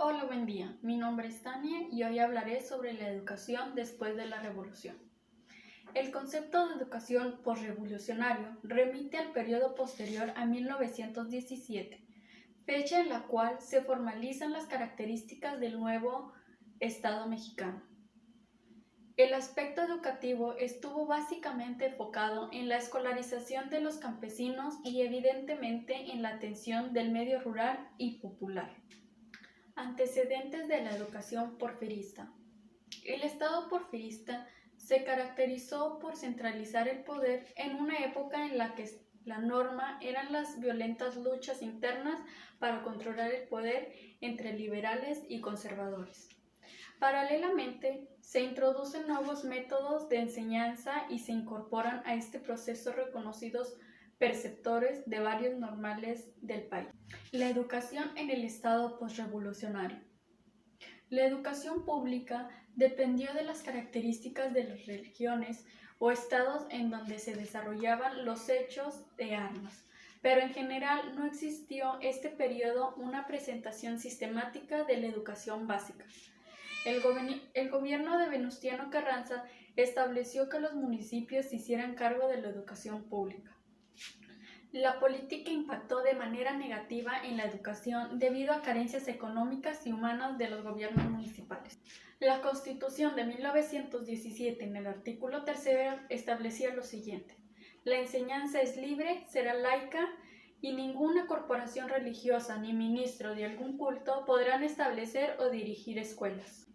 Hola, buen día. Mi nombre es Tania y hoy hablaré sobre la educación después de la revolución. El concepto de educación posrevolucionario remite al periodo posterior a 1917, fecha en la cual se formalizan las características del nuevo Estado mexicano. El aspecto educativo estuvo básicamente enfocado en la escolarización de los campesinos y evidentemente en la atención del medio rural y popular. Antecedentes de la educación porfirista. El Estado porfirista se caracterizó por centralizar el poder en una época en la que la norma eran las violentas luchas internas para controlar el poder entre liberales y conservadores. Paralelamente, se introducen nuevos métodos de enseñanza y se incorporan a este proceso reconocidos perceptores de varios normales del país. La educación en el Estado posrevolucionario. La educación pública dependió de las características de las religiones o estados en donde se desarrollaban los hechos de armas, pero en general no existió este periodo una presentación sistemática de la educación básica. El gobierno de Venustiano Carranza estableció que los municipios se hicieran cargo de la educación pública. La política impactó de manera negativa en la educación debido a carencias económicas y humanas de los gobiernos municipales. La Constitución de 1917, en el artículo 3, establecía lo siguiente: la enseñanza es libre, será laica y ninguna corporación religiosa ni ministro de algún culto podrán establecer o dirigir escuelas.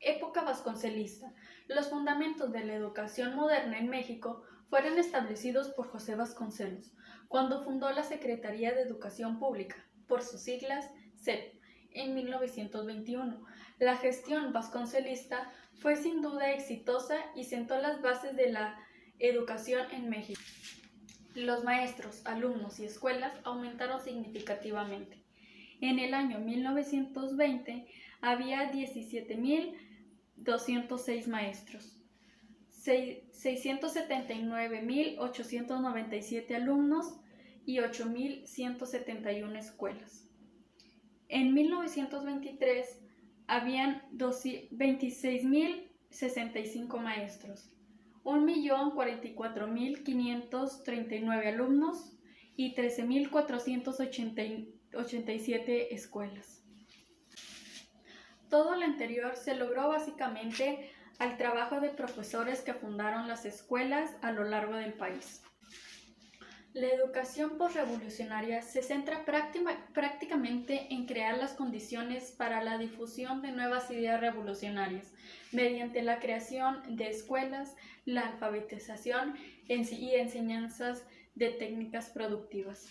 Época vasconcelista. Los fundamentos de la educación moderna en México fueron establecidos por José Vasconcelos, cuando fundó la Secretaría de Educación Pública, por sus siglas SEP, en 1921. La gestión vasconcelista fue sin duda exitosa y sentó las bases de la educación en México. Los maestros, alumnos y escuelas aumentaron significativamente. En el año 1920 había 17.206 maestros, 679.897 alumnos y 8.171 escuelas. En 1923 habían 26.065 maestros, 1.044.539 alumnos y 13.487 escuelas. Todo lo anterior se logró básicamente al trabajo de profesores que fundaron las escuelas a lo largo del país. La educación posrevolucionaria se centra prácticamente en crear las condiciones para la difusión de nuevas ideas revolucionarias, mediante la creación de escuelas, la alfabetización y enseñanzas de técnicas productivas.